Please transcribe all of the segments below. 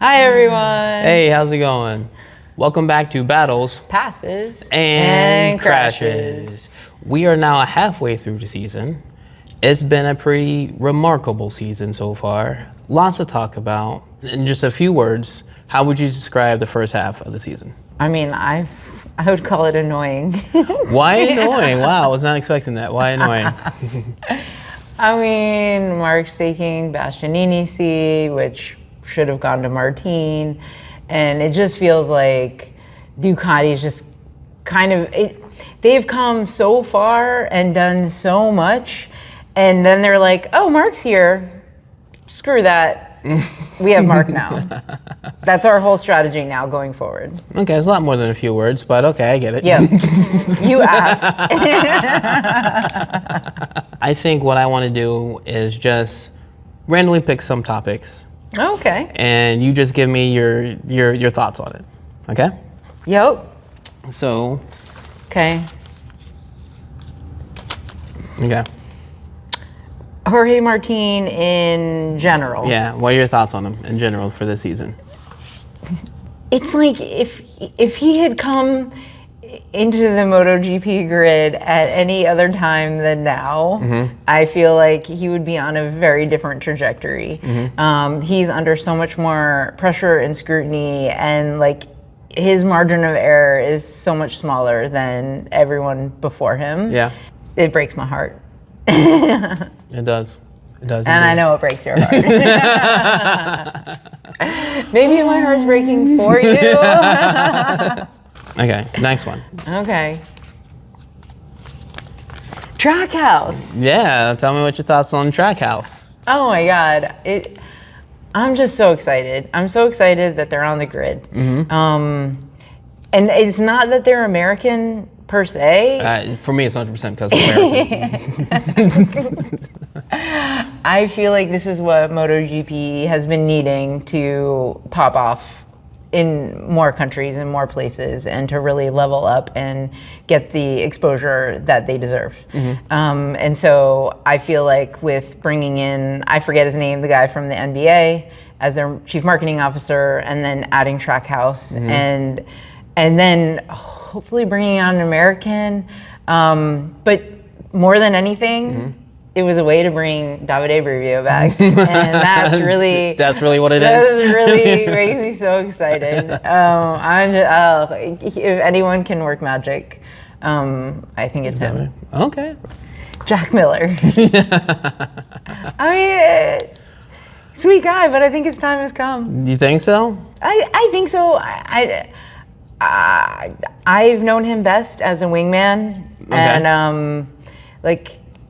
Hi everyone. Hey, how's it going? Welcome back to Battles, Passes and Crashes. We are now halfway through the season. It's been a pretty remarkable season so far. Lots to talk about. In just a few words, how would you describe the first half of the season? I mean, I would call it annoying. Why annoying? Wow, I was not expecting that. Why annoying? I mean, Mark's taking Bastianini's seat, which should have gone to Martine, and it just feels like Ducati's just kind of they've come so far and done so much, and then they're like, oh, Mark's here, screw that, we have Mark now. That's our whole strategy now going forward. Okay, it's a lot more than a few words, but okay, I get it. Yeah, you asked. I think what I want to do is just randomly pick some topics. Okay. And you just give me your thoughts on it, okay? Yep. So. Okay. Okay. Jorge Martin in general. Yeah. What are your thoughts on him in general for this season? It's like if he had come into the MotoGP grid at any other time than now, I feel like he would be on a very different trajectory. He's under so much more pressure and scrutiny, and like his margin of error is so much smaller than everyone before him. Yeah. It breaks my heart. It does. It does. And I know it breaks your heart. Maybe my heart's breaking for you. Okay, next one. Okay. Trackhouse. Yeah, tell me what your thoughts on Trackhouse. Oh my God. I'm just so excited. I'm so excited that they're on the grid. And it's not that they're American per se. For me, it's 100% because of American. I feel like this is what MotoGP has been needing to pop off in more countries and more places, and to really level up and get the exposure that they deserve. And so I feel like with bringing in, I forget his name, the guy from the NBA as their chief marketing officer, and then adding Trackhouse, and then hopefully bringing on an American, but more than anything, it was a way to bring Davide Brivio back, and that's really what it is. That really makes me so excited. I'm just, if anyone can work magic, I think it's him. Okay. Jack Miller. I mean, sweet guy, but I think his time has come. You think so? I think so. I've known him best as a wingman, and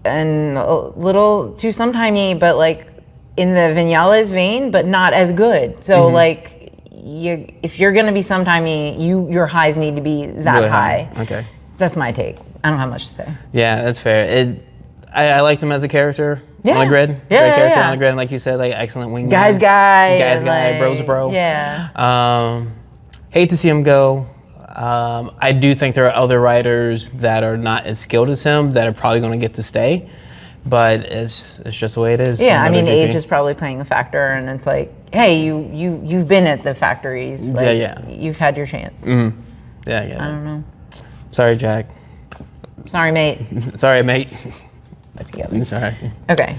and a little too sometimey, but like in the Vinales vein, but not as good. So like, if you're gonna be sometimey, your highs need to be that really high. Okay. That's my take. I don't have much to say. Yeah, that's fair. I liked him as a character on the grid. Yeah, Great character on the grid, like you said, like excellent wingman. Guy's guy. Guy, bro's bro. Yeah. Hate to see him go. I do think there are other riders that are not as skilled as him that are probably going to get to stay, but it's just the way it is. Yeah, I mean, age is probably playing a factor, and it's like, hey, you've been at the factories. Like, you've had your chance. Yeah, I don't know. Sorry, Jack. Sorry, mate. Sorry, mate. Together. Sorry. Okay.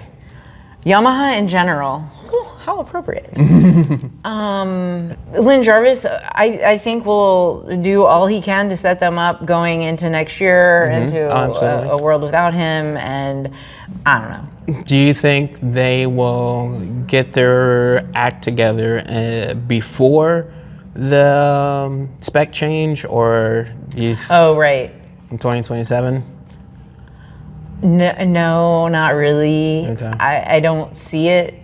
Yamaha in general. Whew, how appropriate. Lynn Jarvis, I think will do all he can to set them up going into next year, into a world without him, and I don't know. Do you think they will get their act together before the spec change, or do you right. in 2027? No, not really. Okay. I don't see it.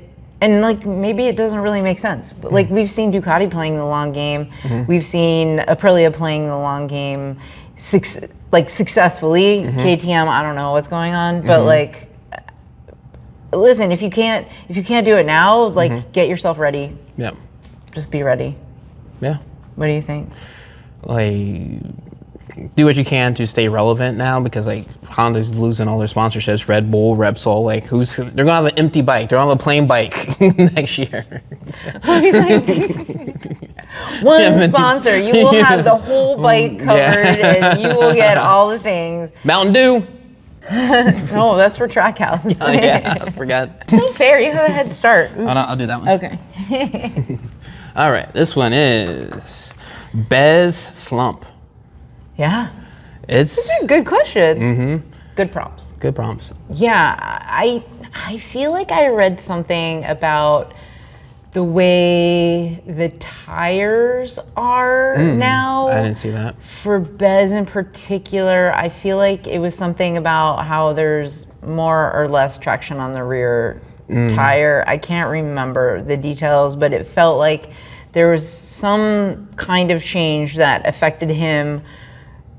And like, maybe it doesn't really make sense. But like, we've seen Ducati playing the long game. We've seen Aprilia playing the long game successfully. KTM, I don't know what's going on, but like, listen, if you can't do it now, like, get yourself ready. Yeah. Just be ready. Yeah. What do you think? Like, do what you can to stay relevant now, because like Honda's losing all their sponsorships, Red Bull, Repsol, like they're gonna have an empty bike, they're on a plain bike next year. I'll be like, one sponsor, you will have the whole bike covered, and you will get all the things. Mountain Dew. No, that's for Trackhouse. Oh yeah, I forgot. It's not fair. You have a head start. Oops. Oh, no, I'll do that one. Okay. All right, this one is Bez Slump. Yeah. It's These are good questions. Good prompts. good prompts. Yeah, I feel like I read something about the way the tires are now. I didn't see that. For Bez in particular, I feel like it was something about how there's more or less traction on the rear tire. I can't remember the details, but it felt like there was some kind of change that affected him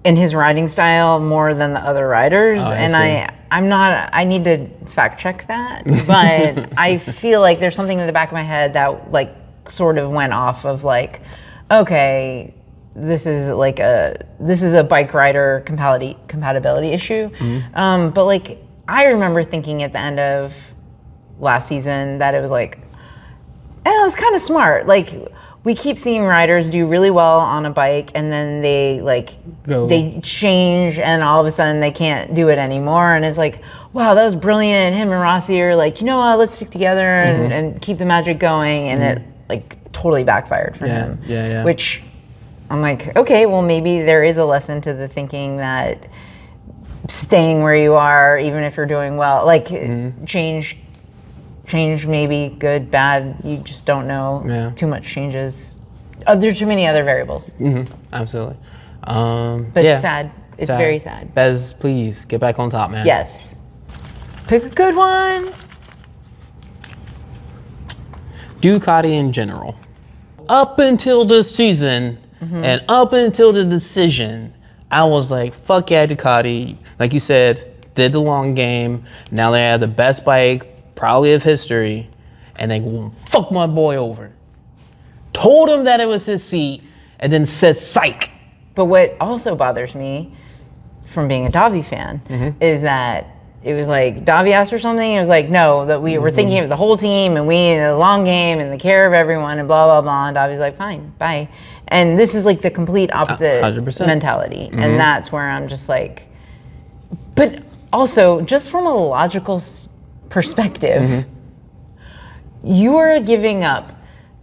in his riding style more than the other riders. I need to fact check that, but I feel like there's something in the back of my head that like sort of went off of like, okay, this is a bike rider compatibility issue. But like, I remember thinking at the end of last season that it was like, it was kind of smart. Like, we keep seeing riders do really well on a bike, and then they they change, and all of a sudden they can't do it anymore. And it's like, wow, that was brilliant. Him and Rossi are like, you know what, let's stick together and keep the magic going. And it like totally backfired for him. Yeah. Which I'm like, okay, well maybe there is a lesson to the thinking that staying where you are, even if you're doing well, like change maybe good, bad, you just don't know. Too much changes. There's too many other variables. Absolutely. But it's sad. It's very sad. Bez, please get back on top, man. Yes. Pick a good one. Ducati in general. Up until this season and up until the decision, I was like, fuck yeah, Ducati. Like you said, did the long game. Now they have the best bike probably of history, and they fuck my boy over. Told him that it was his seat, and then said psych. But what also bothers me from being a Davi fan is that it was like Davi asked for something, it was like, no, that we were thinking of the whole team, and we need a long game and the care of everyone, and blah blah blah. And Davi's like, fine, bye. And this is like the complete opposite 100%. mentality, and that's where I'm just like, but also just from a logical perspective, you are giving up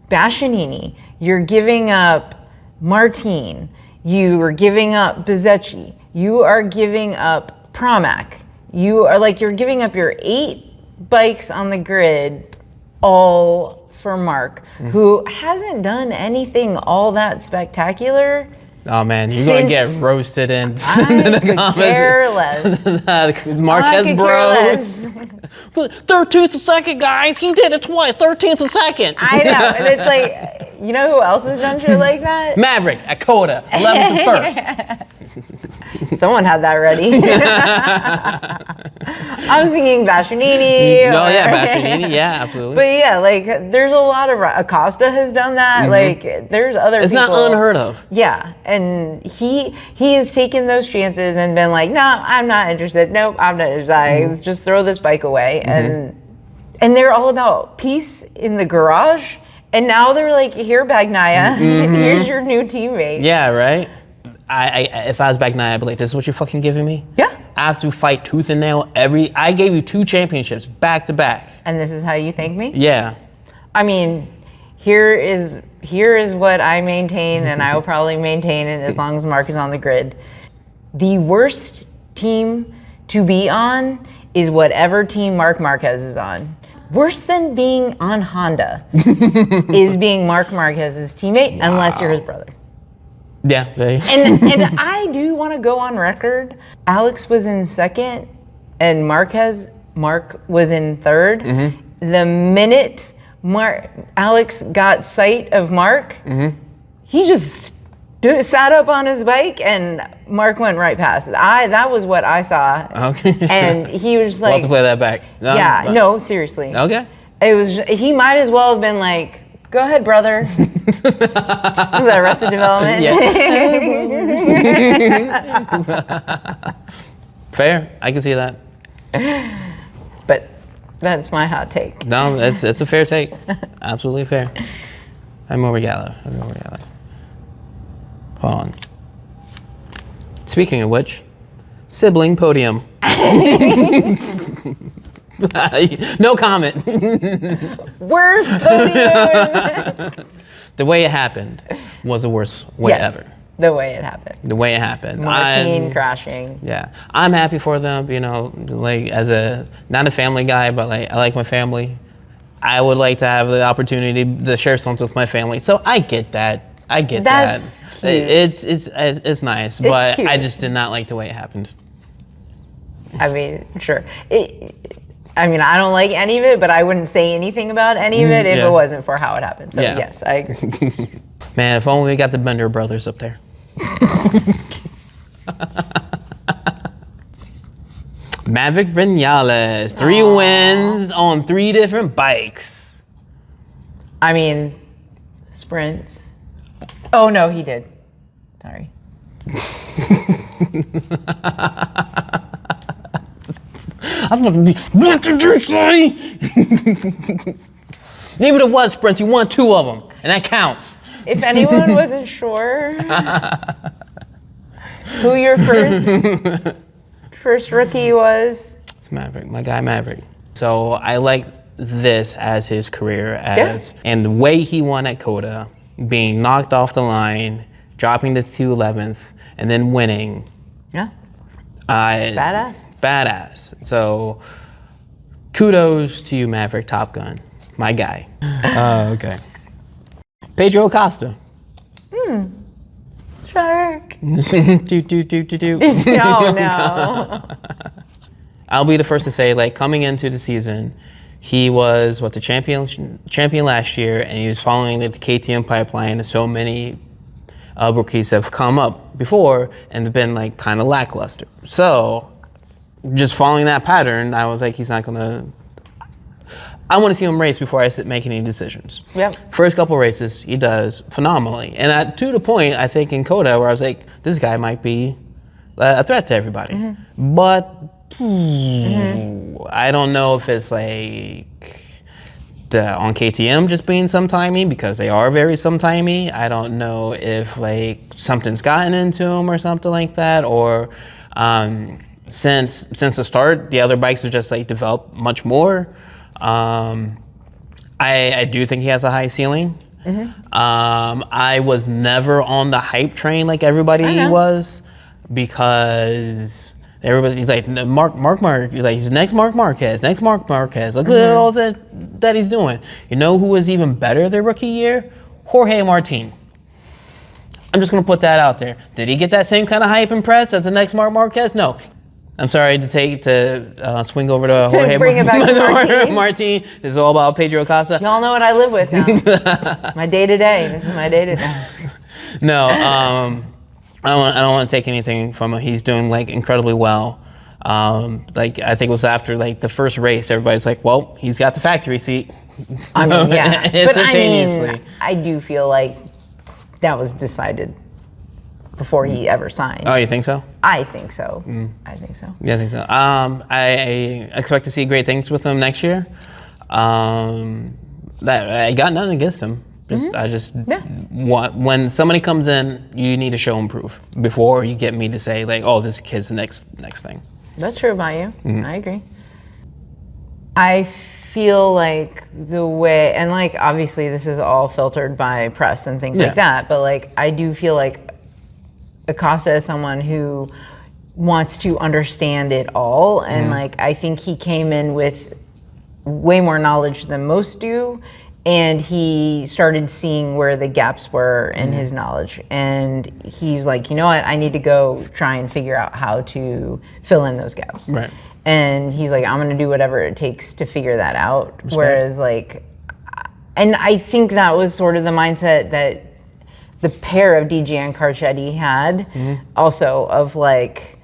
Bastianini, you're giving up Martin, you are giving up Bezzecchi, you are giving up Pramac, you're giving up your 8 bikes on the grid, all for Mark, who hasn't done anything all that spectacular. Oh man, you're gonna get roasted in I could care less. Marquez bros. 13th a second, guys. He did it twice. 13th a second. I know, and it's like, you know who else has done shit like that? Maverick at Coda, 11th and 1st. Someone had that ready. I was thinking Bastianini. No, Bastianini, yeah, absolutely. But yeah, like there's a lot of Acosta has done that. Like there's other. It's people. not unheard of. Yeah, and he has taken those chances and been like, no, I'm not interested. Nope, I'm not interested. Just throw this bike away. And they're all about peace in the garage. And now they're like, here, Bagnaia, here's your new teammate. Yeah, right. If I was Bagnaia, I'd be like, this is what you're fucking giving me? Yeah. I have to fight tooth and nail I gave you 2 championships back to back. And this is how you thank me? Yeah. I mean, here is what I maintain, and I will probably maintain it as long as Mark is on the grid. The worst team to be on is whatever team Mark Marquez is on. Worse than being on Honda is being Mark Marquez's teammate, unless you're his brother. Yeah, there you go. And I do want to go on record. Alex was in second, and Mark was in third. The minute Alex got sight of Mark, he just sat up on his bike, and Mark went right past. That was what I saw. Okay. And he was like, we'll have to play that back. No, seriously. Okay. It was. He might as well have been like, go ahead, brother. Was that Arrested Development? Yeah. Fair. I can see that. But That's my hot take. No, it's a fair take. Absolutely fair. I'm over Gallo. Hold on. Speaking of which, sibling podium. No comment. Worst podium. The way it happened was the worst way ever. The way it happened. The way it happened. Martine crashing. Yeah, I'm happy for them. You know, like as not a family guy, but like I like my family. I would like to have the opportunity to share something with my family. So I get that. That's cute. It's nice, but cute. I just did not like the way it happened. I mean, sure. I mean, I don't like any of it, but I wouldn't say anything about any of it if it wasn't for how it happened. So yes, I agree. Man, if only we got the Bender brothers up there. Maverick Vinales, 3 wins on 3 different bikes. I mean, sprints. Oh no, he did. Sorry. I was about to be, what to do, Sonny? Even if it was sprints, you won 2 of them, and that counts. If anyone wasn't sure who your first rookie was, Maverick, my guy Maverick. So I like this as his career and the way he won at Coda, being knocked off the line, dropping to 211th, and then winning. Yeah. Badass. So kudos to you, Maverick Top Gun, my guy. Okay. Pedro Acosta. Shark. do. No. I'll be the first to say, like, coming into the season, he was the champion last year, and he was following the KTM pipeline. And so many rookies have come up before and have been like kind of lackluster. So just following that pattern, I was like, he's not gonna. I want to see him race before I make any decisions. Yep. First couple races, he does phenomenally. And to the point, I think in Coda, where I was like, this guy might be a threat to everybody. Mm-hmm. But I don't know if it's like on KTM just being sometimey, because they are very sometimey. I don't know if like something's gotten into him or something like that, or since the start, the other bikes have just like developed much more. I do think he has a high ceiling. Mm-hmm. I was never on the hype train like everybody was, because everybody's like, Mark, like he's next Mark Marquez. Look at all that he's doing. You know who was even better their rookie year? Jorge Martin. I'm just gonna put that out there. Did he get that same kind of hype and press as the next Mark Marquez? No. I'm sorry to swing over to Jorge. Bring it back to Martin. This is all about Pedro Acosta. Y'all know what I live with now. My day to day. This is my day to day. No, I don't want to take anything from him. He's doing like incredibly well. Like I think it was after like the first race, everybody's like, well, he's got the factory seat. I mean, yeah. But I mean, I do feel like that was decided before he ever signed. Oh, you think so? I think so. I think so. Yeah, I think so. I expect to see great things with him next year. That I got nothing against him. I just want, when somebody comes in, you need to show them proof before you get me to say like, oh, this kid's the next thing. That's true about you. I agree. I feel like the way, and like obviously this is all filtered by press and things like that, but like I do feel like Acosta is someone who wants to understand it all, and like I think he came in with way more knowledge than most do, and he started seeing where the gaps were in his knowledge, and he was like, you know what, I need to go try and figure out how to fill in those gaps. Right. And he's like, I'm gonna do whatever it takes to figure that out. Respect. Whereas like, and I think that was sort of the mindset that the pair of DJ and Carcetti had, also of like,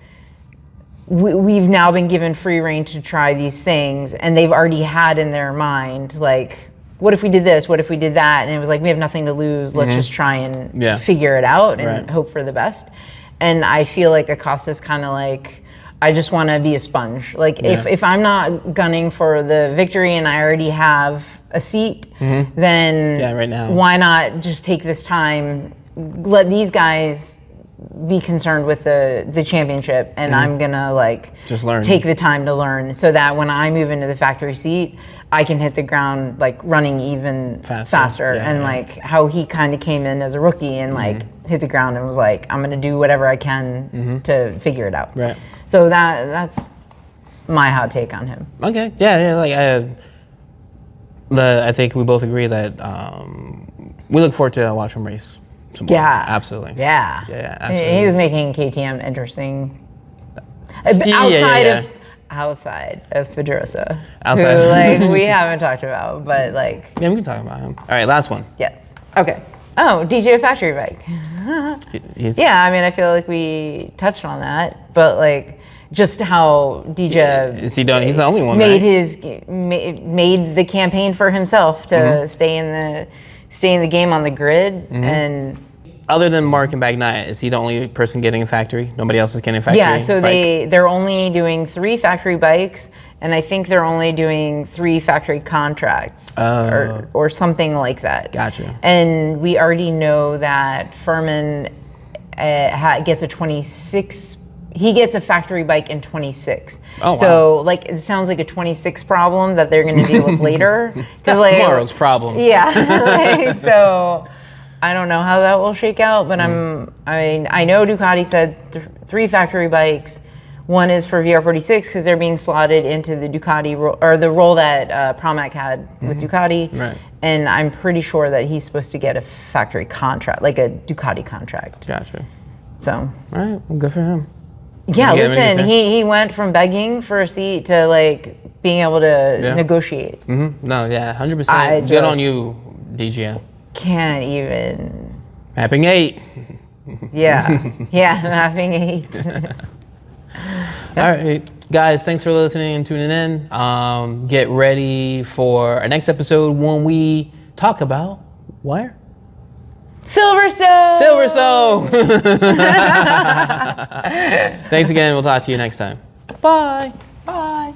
we've now been given free rein to try these things, and they've already had in their mind like, what if we did this? What if we did that? And it was like, we have nothing to lose. Let's just try and figure it out and hope for the best. And I feel like Acosta's kind of like, I just want to be a sponge. Like Yeah. if I'm not gunning for the victory and I already have a seat, then Yeah, right now. why not just take this time, let these guys be concerned with the championship, and I'm gonna like Just learn. take the time to learn, so that when I move into the factory seat, I can hit the ground like running even faster. Yeah, and yeah. like how he kind of came in as a rookie and like hit the ground and was like, I'm gonna do whatever I can to figure it out. Right. So that's my hot take on him. Okay. Yeah. Like I think we both agree that we look forward to watch him race. Some more. Yeah. Absolutely. Yeah. Yeah, absolutely. He's making KTM interesting. Yeah. Outside of Pedrosa. Outside. Who, like, we haven't talked about, but like, Yeah, we can talk about him. All right, last one. yes. Okay. Oh, DJ factory bike. He's- Yeah, I mean, I feel like we touched on that, but like, just how DJ Is he done? He's the only one, made right? made the campaign for himself to stay in the game on the grid. And Other than Mark and Bagnight, is he the only person getting a factory? Nobody else is getting a factory? yeah, so bike? they're only doing 3 factory bikes, and I think they're only doing 3 factory contracts or something like that. Gotcha. And we already know that Furman gets a 26. He gets a factory bike in 26. Oh, wow. So like it sounds like a 26 problem that they're going to deal with later. That's like, tomorrow's problem. Yeah. Like, so I don't know how that will shake out, but I know Ducati said 3 factory bikes. One is for VR46 because they're being slotted into the Ducati or the role that Pramac had with Ducati. Right. And I'm pretty sure that he's supposed to get a factory contract, like a Ducati contract. Gotcha. So All right, well, good for him. yeah, Yeah, what do you listen, say? he went from begging for a seat to like being able to Yeah. negotiate. No, yeah, 100%. I Good on just- you, DGM. Can't even. Mapping 8. Yeah, yeah, mapping 8. All right, guys, thanks for listening and tuning in. Get ready for our next episode when we talk about where? Silverstone. Silverstone! Thanks again. We'll talk to you next time. Bye. Bye.